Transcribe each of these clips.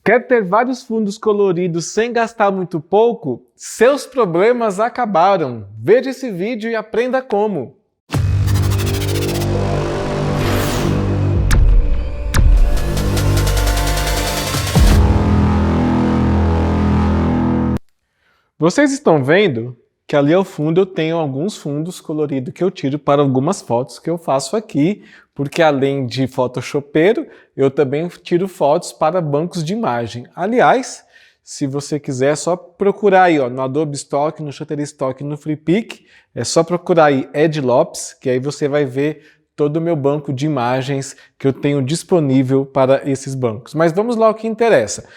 Quer ter vários fundos coloridos sem gastar muito pouco? Seus problemas acabaram! Veja esse vídeo e aprenda como! Vocês estão vendo que ali ao fundo eu tenho alguns fundos coloridos que eu tiro para algumas fotos que eu faço aqui, porque além de photoshopeiro, eu também tiro fotos para bancos de imagem. Aliás, se você quiser, é só procurar aí no Adobe Stock, no Shutterstock, no Freepik, é só procurar aí Ed Lopes, que aí você vai ver todo o meu banco de imagens que eu tenho disponível para esses bancos. Mas vamos lá ao que interessa.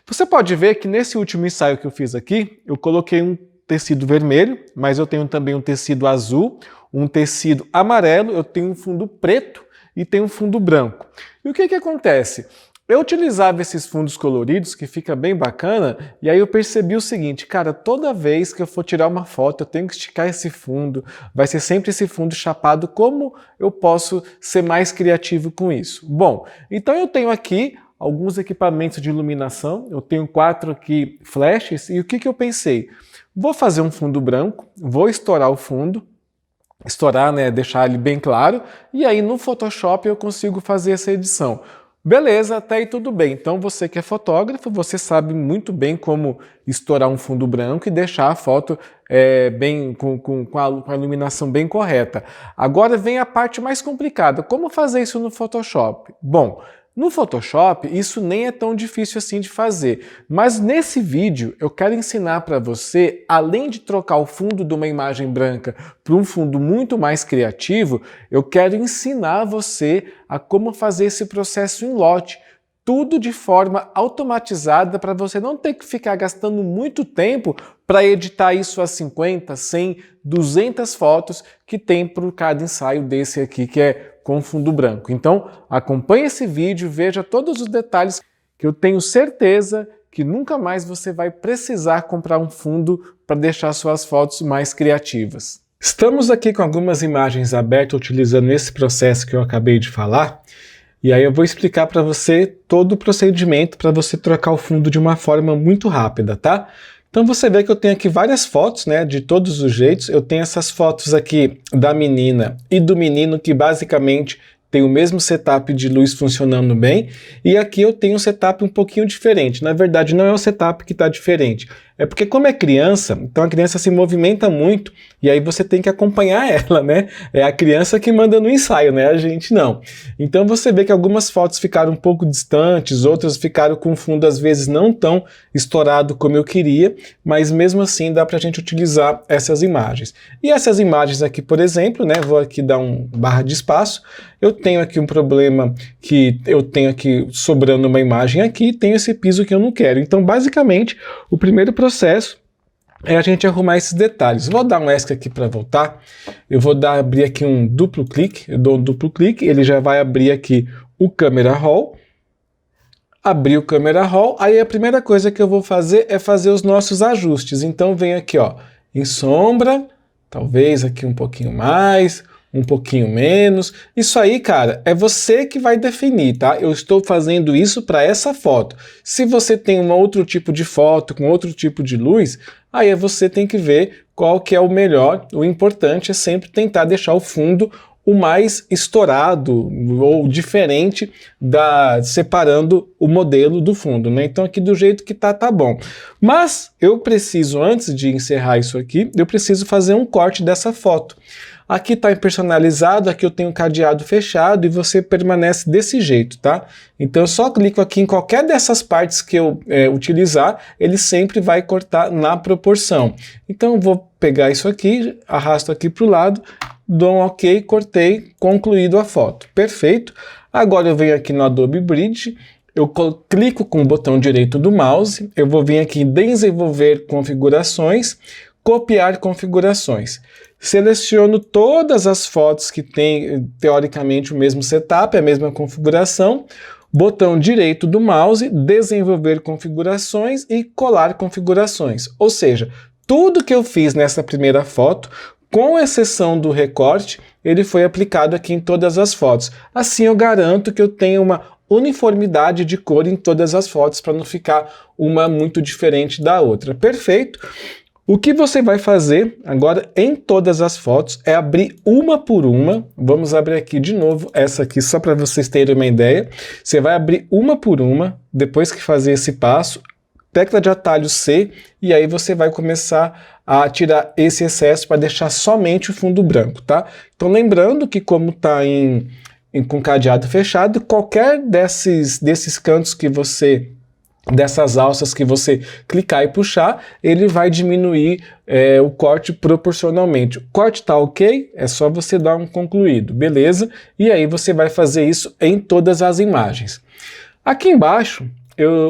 Você pode ver que nesse último ensaio que eu fiz aqui, eu coloquei um tecido vermelho, mas eu tenho também um tecido azul, um tecido amarelo, eu tenho um fundo preto e tenho um fundo branco. E o que acontece? Eu utilizava esses fundos coloridos, que fica bem bacana, e aí eu percebi o seguinte, cara, toda vez que eu for tirar uma foto, eu tenho que esticar esse fundo, vai ser sempre esse fundo chapado, como eu posso ser mais criativo com isso? Bom, então eu tenho aqui alguns equipamentos de iluminação, eu tenho 4 aqui flashes, e o que eu pensei? Vou fazer um fundo branco, vou estourar o fundo, deixar ele bem claro, e aí no Photoshop eu consigo fazer essa edição. Beleza, até aí tudo bem. Então você que é fotógrafo, você sabe muito bem como estourar um fundo branco e deixar a foto com a iluminação bem correta. Agora vem a parte mais complicada. Como fazer isso no Photoshop? Bom, no Photoshop isso nem é tão difícil assim de fazer, mas nesse vídeo eu quero ensinar para você, além de trocar o fundo de uma imagem branca para um fundo muito mais criativo, eu quero ensinar você a como fazer esse processo em lote, tudo de forma automatizada para você não ter que ficar gastando muito tempo para editar isso a 50, 100, 200 fotos que tem por cada ensaio desse aqui que é com fundo branco. Então, acompanhe esse vídeo, veja todos os detalhes que eu tenho certeza que nunca mais você vai precisar comprar um fundo para deixar suas fotos mais criativas. Estamos aqui com algumas imagens abertas utilizando esse processo que eu acabei de falar, e aí eu vou explicar para você todo o procedimento para você trocar o fundo de uma forma muito rápida, tá? Então você vê que eu tenho aqui várias fotos, né, de todos os jeitos. Eu tenho essas fotos aqui da menina e do menino que basicamente tem o mesmo setup de luz funcionando bem. E aqui eu tenho um setup um pouquinho diferente. Na verdade não é o setup que está diferente. É porque como é criança, então a criança se movimenta muito e aí você tem que acompanhar ela, né? É a criança que manda no ensaio, né? A gente não. Então você vê que algumas fotos ficaram um pouco distantes, outras ficaram com fundo às vezes não tão estourado como eu queria, mas mesmo assim dá pra gente utilizar essas imagens. E essas imagens aqui, por exemplo, né? Vou aqui dar um barra de espaço. Eu tenho aqui um problema que eu tenho aqui sobrando uma imagem aqui, tenho esse piso que eu não quero. Então basicamente o primeiro processo é a gente arrumar esses detalhes. Vou dar um ESC aqui para voltar. Eu vou abrir aqui um duplo clique. Eu dou um duplo clique, ele já vai abrir aqui o Camera Raw. Abrir o Camera Raw. Aí a primeira coisa que eu vou fazer é fazer os nossos ajustes. Então venho aqui, ó, em sombra, talvez aqui um pouquinho mais, um pouquinho menos. Isso aí, cara, é você que vai definir, tá? Eu estou fazendo isso para essa foto. Se você tem um outro tipo de foto, com outro tipo de luz, aí você tem que ver qual que é o melhor. O importante é sempre tentar deixar o fundo o mais estourado ou diferente, separando o modelo do fundo, né? Então aqui do jeito que tá bom. Mas eu preciso, antes de encerrar isso aqui, eu preciso fazer um corte dessa foto. Aqui está personalizado, aqui eu tenho um cadeado fechado e você permanece desse jeito, tá? Então eu só clico aqui em qualquer dessas partes que eu utilizar, ele sempre vai cortar na proporção. Então eu vou pegar isso aqui, arrasto aqui para o lado, dou um OK, cortei, concluído a foto. Perfeito. Agora eu venho aqui no Adobe Bridge, eu clico com o botão direito do mouse, eu vou vir aqui em desenvolver configurações, copiar configurações. Seleciono todas as fotos que têm, teoricamente, o mesmo setup, a mesma configuração, botão direito do mouse, desenvolver configurações e colar configurações. Ou seja, tudo que eu fiz nessa primeira foto, com exceção do recorte, ele foi aplicado aqui em todas as fotos. Assim eu garanto que eu tenho uma uniformidade de cor em todas as fotos para não ficar uma muito diferente da outra. Perfeito? O que você vai fazer agora em todas as fotos é abrir uma por uma. Vamos abrir aqui de novo essa aqui só para vocês terem uma ideia. Você vai abrir uma por uma, depois que fazer esse passo, tecla de atalho C, e aí você vai começar a tirar esse excesso para deixar somente o fundo branco, tá? Então lembrando que como está com cadeado fechado, qualquer desses cantos que você... dessas alças que você clicar e puxar, ele vai diminuir o corte proporcionalmente. O corte tá ok, é só você dar um concluído, beleza? E aí você vai fazer isso em todas as imagens. Aqui embaixo,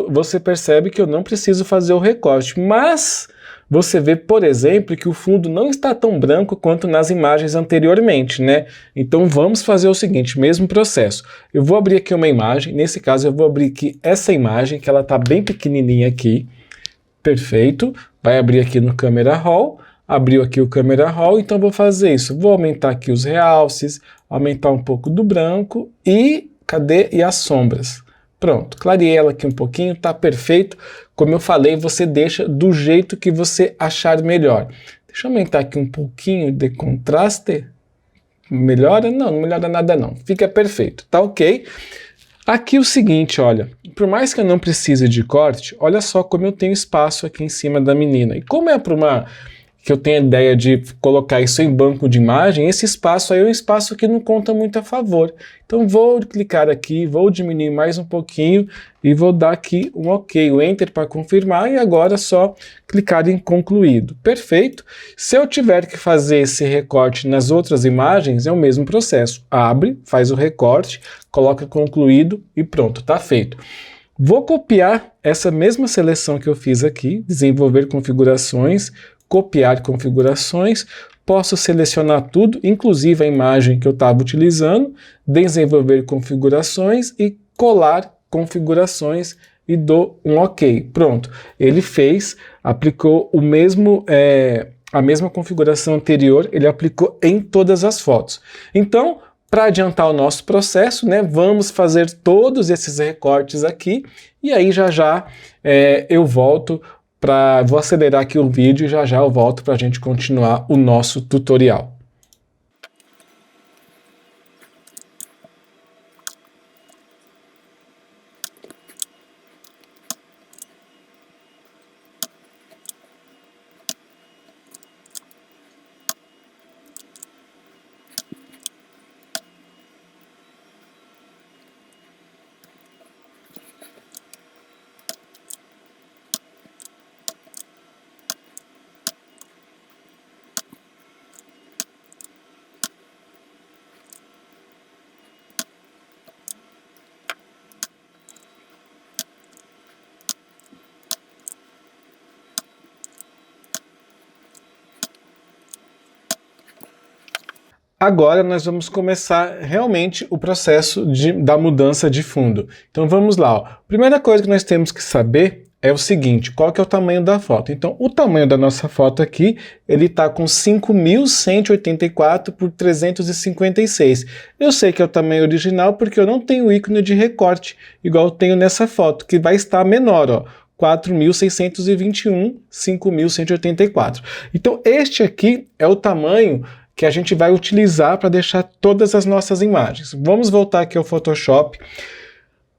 você percebe que eu não preciso fazer o recorte, mas você vê, por exemplo, que o fundo não está tão branco quanto nas imagens anteriormente, né? Então vamos fazer o seguinte, mesmo processo. Eu vou abrir aqui uma imagem, nesse caso eu vou abrir aqui essa imagem, que ela está bem pequenininha aqui. Perfeito. Vai abrir aqui no Camera Raw. Abriu aqui o Camera Raw, então vou fazer isso. Vou aumentar aqui os realces, aumentar um pouco do branco e... cadê? E as sombras. Pronto, clareei ela aqui um pouquinho, tá perfeito. Como eu falei, você deixa do jeito que você achar melhor. Deixa eu aumentar aqui um pouquinho de contraste. Melhora? Não, não melhora nada não. Fica perfeito, tá ok? Aqui o seguinte, olha, por mais que eu não precise de corte, olha só como eu tenho espaço aqui em cima da menina. E como é para uma... que eu tenho a ideia de colocar isso em banco de imagem, esse espaço aí é um espaço que não conta muito a favor. Então vou clicar aqui, vou diminuir mais um pouquinho e vou dar aqui um OK, o Enter para confirmar, e agora é só clicar em concluído. Perfeito. Se eu tiver que fazer esse recorte nas outras imagens, é o mesmo processo. Abre, faz o recorte, coloca concluído e pronto, tá feito. Vou copiar essa mesma seleção que eu fiz aqui, desenvolver configurações, copiar configurações, posso selecionar tudo, inclusive a imagem que eu estava utilizando, desenvolver configurações e colar configurações e dou um OK. Pronto, ele fez, aplicou o mesmo, a mesma configuração anterior, ele aplicou em todas as fotos. Então, para adiantar o nosso processo, né, vamos fazer todos esses recortes aqui e aí já eu volto. Vou acelerar aqui o vídeo e já eu volto para a gente continuar o nosso tutorial. Agora nós vamos começar realmente o processo da mudança de fundo. Então vamos lá. Ó. Primeira coisa que nós temos que saber é o seguinte, qual que é o tamanho da foto? Então o tamanho da nossa foto aqui, ele está com 5.184 por 356. Eu sei que é o tamanho original porque eu não tenho ícone de recorte, igual eu tenho nessa foto, que vai estar menor, ó. 4.621, 5.184. Então este aqui é o tamanho que a gente vai utilizar para deixar todas as nossas imagens. Vamos voltar aqui ao Photoshop.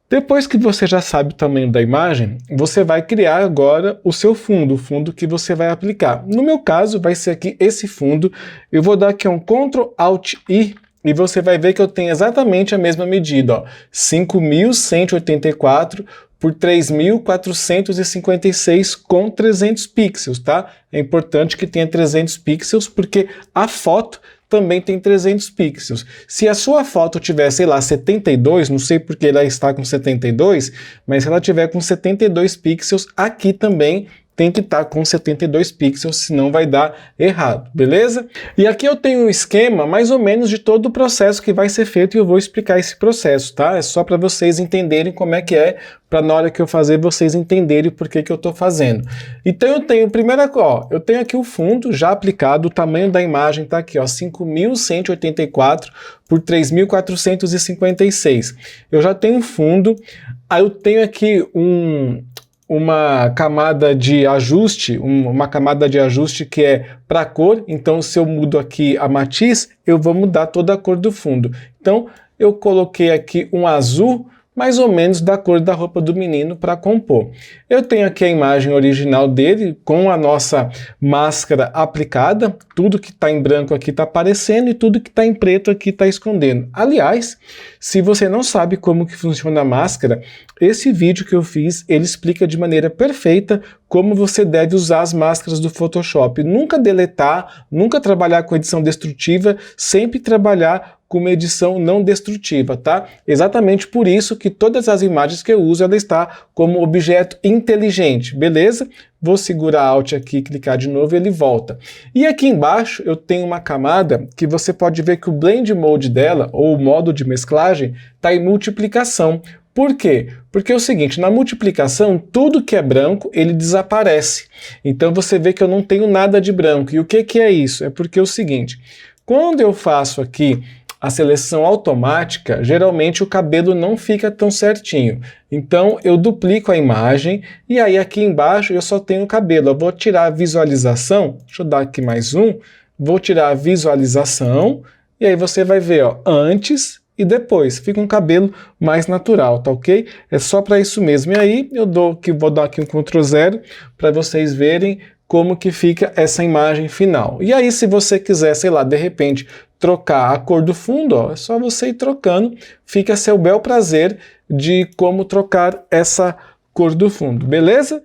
Depois que você já sabe o tamanho da imagem, você vai criar agora o seu fundo, o fundo que você vai aplicar. No meu caso, vai ser aqui esse fundo. Eu vou dar aqui um Ctrl Alt I e você vai ver que eu tenho exatamente a mesma medida, ó, 5.184 por 3.456 com 300 pixels, tá? É importante que tenha 300 pixels porque a foto também tem 300 pixels. Se a sua foto tiver, sei lá, 72, não sei porque ela está com 72, mas se ela tiver com 72 pixels, aqui também tem que estar com 72 pixels, senão vai dar errado, beleza? E aqui eu tenho um esquema mais ou menos de todo o processo que vai ser feito e eu vou explicar esse processo, tá? É só para vocês entenderem como é que é, para na hora que eu fazer vocês entenderem por que eu estou fazendo. Então eu tenho, primeiro, ó, eu tenho aqui o fundo já aplicado, o tamanho da imagem está aqui, ó, 5.184 por 3.456. Eu já tenho um fundo, aí eu tenho aqui uma camada de ajuste, que é para cor, então se eu mudo aqui a matiz, eu vou mudar toda a cor do fundo. Então eu coloquei aqui um azul, mais ou menos da cor da roupa do menino para compor. Eu tenho aqui a imagem original dele com a nossa máscara aplicada, tudo que está em branco aqui está aparecendo e tudo que está em preto aqui está escondendo. Aliás, se você não sabe como que funciona a máscara, esse vídeo que eu fiz, ele explica de maneira perfeita como você deve usar as máscaras do Photoshop. Nunca deletar, nunca trabalhar com edição destrutiva, sempre trabalhar com uma edição não destrutiva, tá? Exatamente por isso que todas as imagens que eu uso, ela está como objeto inteligente, beleza? Vou segurar Alt aqui e clicar de novo e ele volta. E aqui embaixo eu tenho uma camada que você pode ver que o Blend Mode dela, ou o modo de mesclagem, está em multiplicação. Por quê? Porque é o seguinte, na multiplicação, tudo que é branco, ele desaparece. Então você vê que eu não tenho nada de branco. E o que é isso? É porque é o seguinte, quando eu faço aqui a seleção automática, geralmente o cabelo não fica tão certinho. Então eu duplico a imagem e aí aqui embaixo eu só tenho o cabelo. Eu vou tirar a visualização, deixa eu dar aqui mais um, vou tirar a visualização e aí você vai ver, ó, antes e depois, fica um cabelo mais natural, tá ok? É só para isso mesmo. E aí eu vou dar aqui um Ctrl 0 para vocês verem como que fica essa imagem final. E aí se você quiser, sei lá, de repente trocar a cor do fundo, ó, é só você ir trocando, fica a seu bel prazer de como trocar essa cor do fundo, beleza?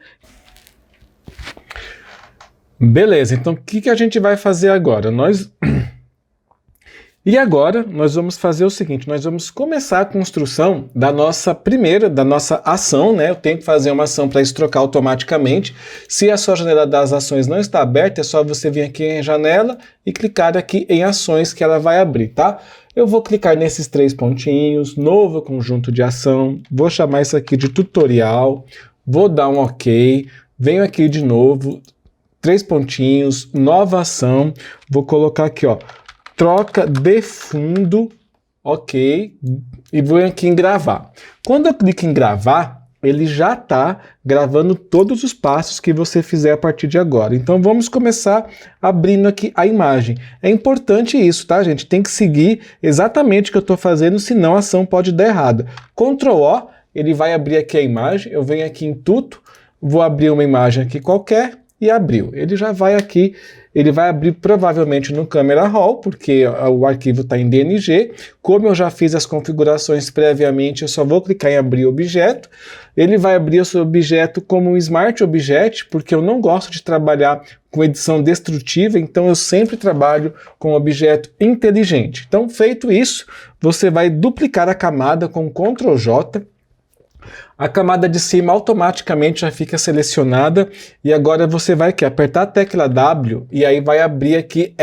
Beleza, então o que a gente vai fazer agora? E agora nós vamos fazer o seguinte, nós vamos começar a construção da nossa ação, né? Eu tenho que fazer uma ação para isso trocar automaticamente. Se a sua janela das ações não está aberta, é só você vir aqui em janela e clicar aqui em ações que ela vai abrir, tá? Eu vou clicar nesses três pontinhos, novo conjunto de ação, vou chamar isso aqui de tutorial, vou dar um OK, venho aqui de novo, três pontinhos, nova ação, vou colocar aqui, ó, troca de fundo, ok, e vou aqui em gravar. Quando eu clico em gravar, ele já está gravando todos os passos que você fizer a partir de agora. Então vamos começar abrindo aqui a imagem. É importante isso, tá, gente? Tem que seguir exatamente o que eu estou fazendo, senão a ação pode dar errado. Ctrl O, ele vai abrir aqui a imagem, eu venho aqui em tudo, vou abrir uma imagem aqui qualquer, e abriu. Ele já vai aqui, ele vai abrir provavelmente no Camera Raw, porque o arquivo está em DNG. Como eu já fiz as configurações previamente, eu só vou clicar em abrir objeto. Ele vai abrir o seu objeto como um Smart Object, porque eu não gosto de trabalhar com edição destrutiva, então eu sempre trabalho com objeto inteligente. Então, feito isso, você vai duplicar a camada com Ctrl J. A camada de cima automaticamente já fica selecionada e agora você vai aqui apertar a tecla W e aí vai abrir aqui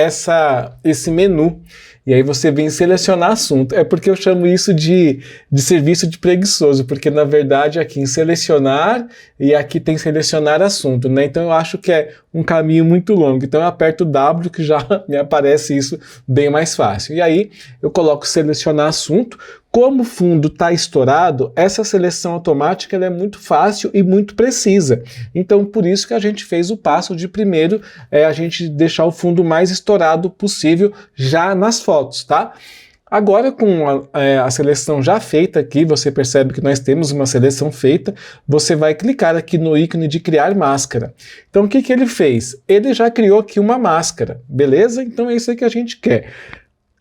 esse menu. E aí você vem selecionar assunto. É porque eu chamo isso de serviço de preguiçoso, porque na verdade aqui em selecionar e aqui tem selecionar assunto, né? Então eu acho que é um caminho muito longo. Então eu aperto o W que já me aparece isso bem mais fácil. E aí eu coloco selecionar assunto. Como o fundo está estourado, essa seleção automática ela é muito fácil e muito precisa. Então, por isso que a gente fez o passo de primeiro a gente deixar o fundo mais estourado possível já nas fotos, tá? Agora, com a seleção já feita aqui, você percebe que nós temos uma seleção feita, você vai clicar aqui no ícone de criar máscara. Então, o que ele fez? Ele já criou aqui uma máscara, beleza? Então, é isso que a gente quer.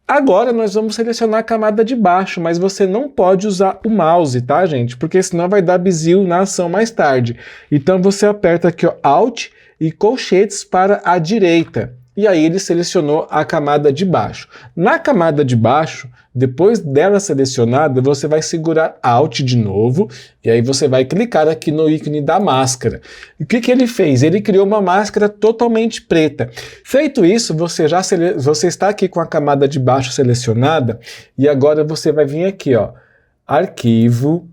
Agora nós vamos selecionar a camada de baixo, mas você não pode usar o mouse, tá, gente? Porque senão vai dar bizil na ação mais tarde. Então você aperta aqui, ó, Alt e colchetes para a direita. e aí ele selecionou a camada de baixo. Na camada de baixo, depois dela selecionada, você vai segurar Alt de novo, e aí você vai clicar aqui no ícone da máscara. E o que que ele fez? Ele criou uma máscara totalmente preta. Feito isso, você está aqui com a camada de baixo selecionada, e agora você vai vir aqui, ó, Arquivo,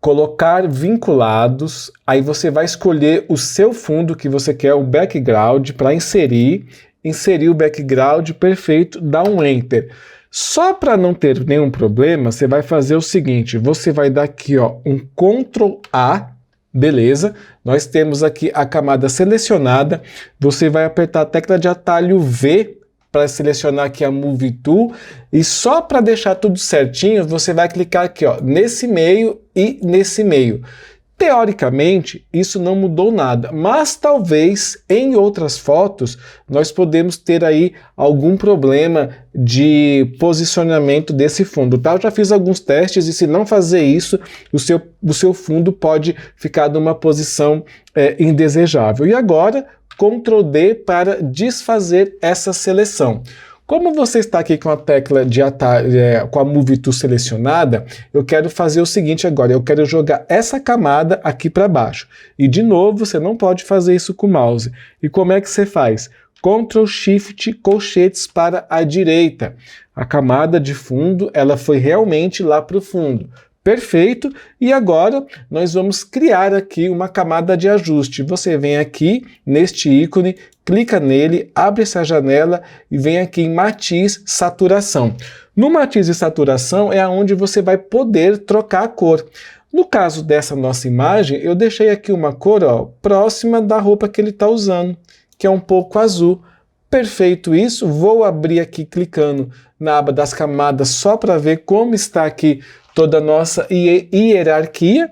colocar vinculados, aí você vai escolher o seu fundo que você quer, o background, para inserir o background, perfeito, dá um Enter. Só para não ter nenhum problema, você vai fazer o seguinte, você vai dar aqui, ó, um Ctrl A, beleza? Nós temos aqui a camada selecionada, você vai apertar a tecla de atalho V para selecionar aqui a Move Tool, e só para deixar tudo certinho, você vai clicar aqui, ó, nesse meio e nesse meio. Teoricamente, isso não mudou nada, mas talvez em outras fotos nós podemos ter aí algum problema de posicionamento desse fundo, tá? Eu já fiz alguns testes e se não fazer isso, o seu fundo pode ficar numa posição indesejável. E agora, Ctrl D para desfazer essa seleção. Como você está aqui com a tecla de com a Move Tool selecionada, eu quero fazer o seguinte agora, eu quero jogar essa camada aqui para baixo. E de novo, você não pode fazer isso com o mouse. E como é que você faz? Ctrl Shift colchetes para a direita. A camada de fundo, ela foi realmente lá para o fundo. Perfeito, e agora nós vamos criar aqui uma camada de ajuste. Você vem aqui neste ícone, clica nele, abre essa janela e vem aqui em Matiz, Saturação. No Matiz e Saturação é onde você vai poder trocar a cor. No caso dessa nossa imagem, eu deixei aqui uma cor, ó, próxima da roupa que ele está usando, que é um pouco azul. Perfeito isso, vou abrir aqui clicando na aba das camadas só para ver como está aqui toda a nossa hierarquia,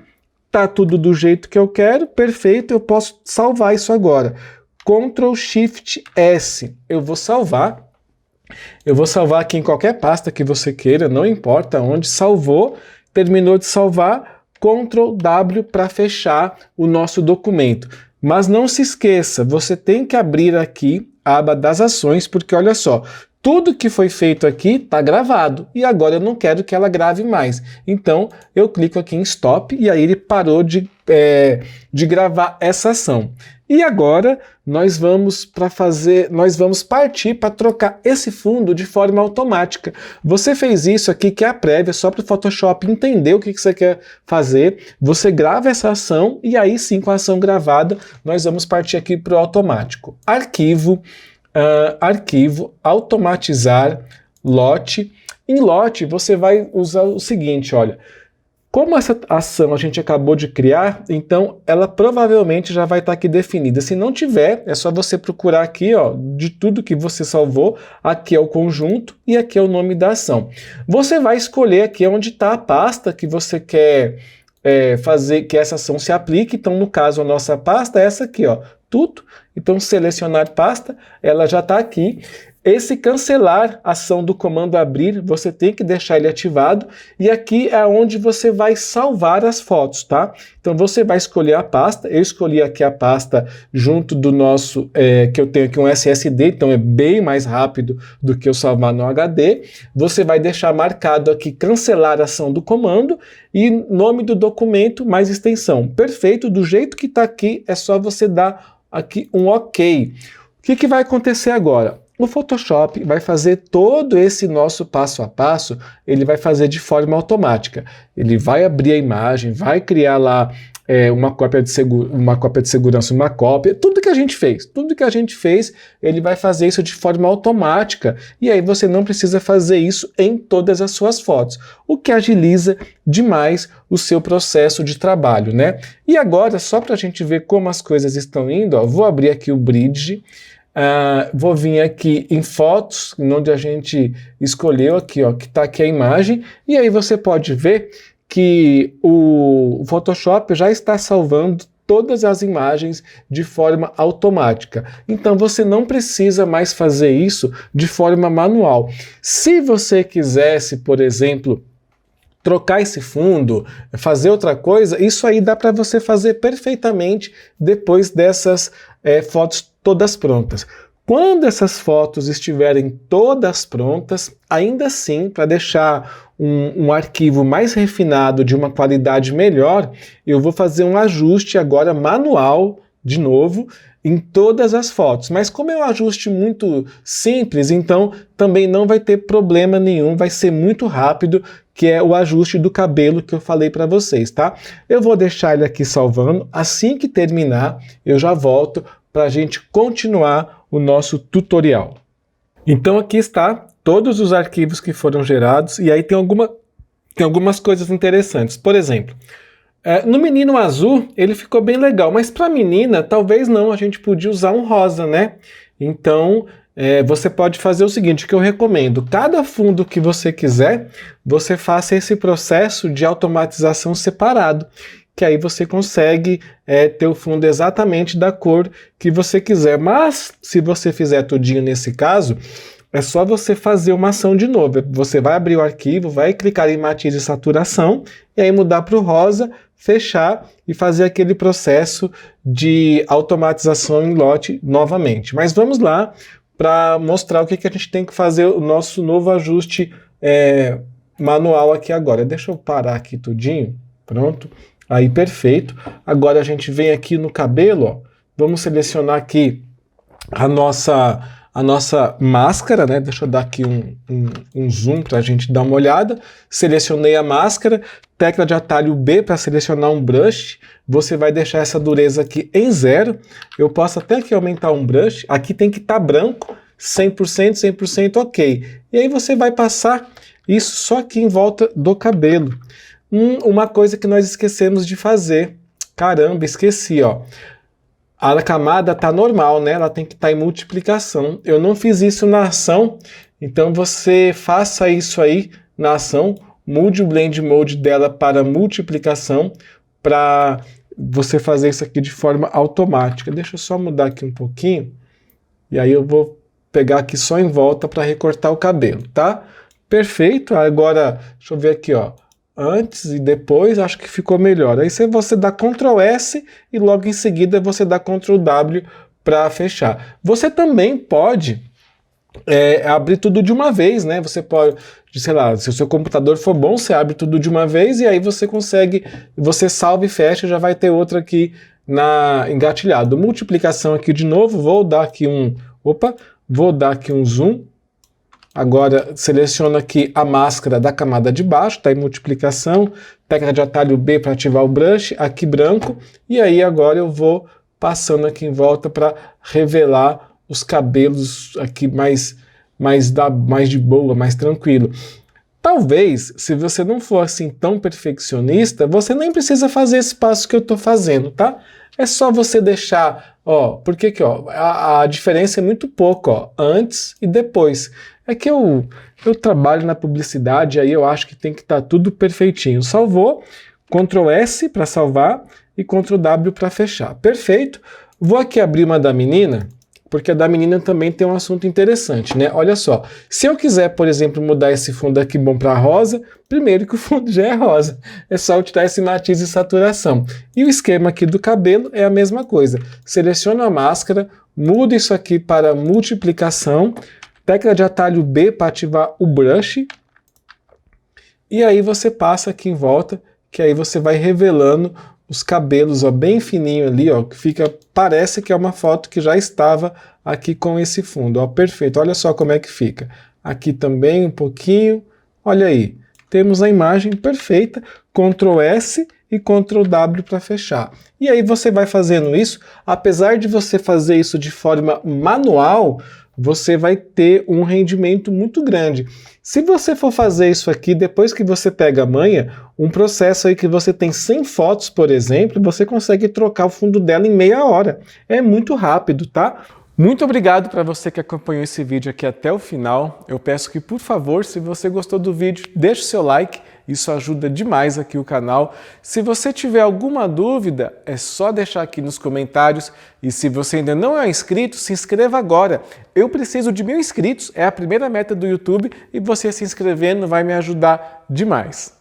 tá tudo do jeito que eu quero, perfeito, eu posso salvar isso agora. Ctrl Shift S, eu vou salvar aqui em qualquer pasta que você queira, não importa onde, salvou, terminou de salvar, Ctrl W para fechar o nosso documento. Mas não se esqueça, você tem que abrir aqui a aba das ações, porque olha só, tudo que foi feito aqui está gravado e agora eu não quero que ela grave mais. Então eu clico aqui em Stop e aí ele parou de gravar essa ação. E agora nós vamos partir para trocar esse fundo de forma automática. Você fez isso aqui que é a prévia, só para o Photoshop entender o que você quer fazer. Você grava essa ação e aí sim, com a ação gravada, nós vamos partir aqui para o automático. Arquivo, automatizar, lote. Em lote você vai usar o seguinte, olha, como essa ação a gente acabou de criar, então ela provavelmente já vai estar aqui definida. Se não tiver, é só você procurar aqui, ó, de tudo que você salvou, aqui é o conjunto e aqui é o nome da ação. Você vai escolher aqui onde está a pasta que você quer fazer que essa ação se aplique. Então, no caso, a nossa pasta é essa aqui, ó, tudo. Então, selecionar pasta, ela já está aqui. Esse cancelar ação do comando abrir, você tem que deixar ele ativado, e aqui é onde você vai salvar as fotos, tá? Então você vai escolher a pasta, eu escolhi aqui a pasta junto do nosso, que eu tenho aqui um SSD, então é bem mais rápido do que eu salvar no HD. Você vai deixar marcado aqui cancelar ação do comando e nome do documento mais extensão. Perfeito, do jeito que está aqui, é só você dar aqui um OK. O que vai acontecer agora? O Photoshop vai fazer todo esse nosso passo a passo, ele vai fazer de forma automática. Ele vai abrir a imagem, vai criar lá uma cópia de segurança, uma cópia, tudo que a gente fez, ele vai fazer isso de forma automática, e aí você não precisa fazer isso em todas as suas fotos, o que agiliza demais o seu processo de trabalho, né? E agora, só para a gente ver como as coisas estão indo, ó, vou abrir aqui o Bridge. Vou vir aqui em fotos, onde a gente escolheu aqui, ó, que está aqui a imagem, e aí você pode ver que o Photoshop já está salvando todas as imagens de forma automática. Então você não precisa mais fazer isso de forma manual. Se você quisesse, por exemplo, trocar esse fundo, fazer outra coisa, isso aí dá para você fazer perfeitamente depois dessas fotos todas prontas. Quando essas fotos estiverem todas prontas, ainda assim, para deixar um arquivo mais refinado, de uma qualidade melhor, eu vou fazer um ajuste agora manual, de novo, em todas as fotos. Mas como é um ajuste muito simples, então também não vai ter problema nenhum, vai ser muito rápido, que é o ajuste do cabelo que eu falei para vocês, tá? Eu vou deixar ele aqui salvando, assim que terminar, eu já volto para a gente continuar o nosso tutorial. Então aqui está todos os arquivos que foram gerados, e aí tem algumas coisas interessantes. Por exemplo, no menino azul ele ficou bem legal, mas para a menina talvez não, a gente podia usar um rosa, né? Então você pode fazer o seguinte, que eu recomendo: cada fundo que você quiser, você faça esse processo de automatização separado, que aí você consegue ter o fundo exatamente da cor que você quiser. Mas se você fizer tudinho nesse caso, é só você fazer uma ação de novo. Você vai abrir o arquivo, vai clicar em matiz e saturação, e aí mudar para o rosa, fechar e fazer aquele processo de automatização em lote novamente. Mas vamos lá para mostrar o que a gente tem que fazer, o nosso novo ajuste manual aqui agora. Deixa eu parar aqui tudinho, pronto. Aí, perfeito. Agora a gente vem aqui no cabelo, ó. Vamos selecionar aqui a nossa máscara, né? Deixa eu dar aqui um zoom para a gente dar uma olhada. Selecionei a máscara, tecla de atalho B para selecionar um brush. Você vai deixar essa dureza aqui em 0. Eu posso até aqui aumentar um brush. Aqui tem que estar branco, 100%, 100% ok. E aí você vai passar isso só aqui em volta do cabelo. Uma coisa que nós esquecemos de fazer. Caramba, esqueci, ó. A camada tá normal, né? Ela tem que estar em multiplicação. Eu não fiz isso na ação, então você faça isso aí na ação. Mude o Blend Mode dela para multiplicação, para você fazer isso aqui de forma automática. Deixa eu só mudar aqui um pouquinho, e aí eu vou pegar aqui só em volta para recortar o cabelo, tá? Perfeito. Agora, deixa eu ver aqui, ó. Antes e depois, acho que ficou melhor. Aí você dá Ctrl S e logo em seguida você dá Ctrl W para fechar. Você também pode abrir tudo de uma vez, né? Você pode, sei lá, se o seu computador for bom, você abre tudo de uma vez e aí você consegue, você salva e fecha, já vai ter outra aqui engatilhado. Multiplicação aqui de novo, vou dar aqui um zoom. Agora seleciona aqui a máscara da camada de baixo, está em multiplicação, tecla de atalho B para ativar o brush, aqui branco, e aí agora eu vou passando aqui em volta para revelar os cabelos aqui mais de boa, mais tranquilo. Talvez, se você não for assim tão perfeccionista, você nem precisa fazer esse passo que eu estou fazendo, tá? É só você deixar, ó, porque que, ó, a diferença é muito pouco, ó, antes e depois. É que eu trabalho na publicidade, aí eu acho que tem que estar tudo perfeitinho. Salvou, Ctrl S para salvar e Ctrl W para fechar. Perfeito. Vou aqui abrir uma da menina, porque a da menina também tem um assunto interessante, né? Olha só, se eu quiser, por exemplo, mudar esse fundo aqui bom para rosa, primeiro que o fundo já é rosa, é só eu tirar esse matiz e saturação. E o esquema aqui do cabelo é a mesma coisa. Seleciono a máscara, mudo isso aqui para multiplicação, tecla de atalho B para ativar o brush, e aí você passa aqui em volta, que aí você vai revelando os cabelos, ó, bem fininho ali, ó, que parece que é uma foto que já estava aqui com esse fundo, ó, perfeito. Olha só como é que fica. Aqui também um pouquinho, olha aí. Temos a imagem perfeita, Ctrl S e Ctrl W para fechar. E aí você vai fazendo isso, apesar de você fazer isso de forma manual, você vai ter um rendimento muito grande. Se você for fazer isso aqui, depois que você pega a manha, um processo aí que você tem 100 fotos, por exemplo, você consegue trocar o fundo dela em meia hora. É muito rápido, tá? Muito obrigado para você que acompanhou esse vídeo aqui até o final. Eu peço que, por favor, se você gostou do vídeo, deixe o seu like. Isso ajuda demais aqui o canal. Se você tiver alguma dúvida, é só deixar aqui nos comentários. E se você ainda não é inscrito, se inscreva agora. Eu preciso de 1000 inscritos, é a primeira meta do YouTube e você se inscrevendo vai me ajudar demais.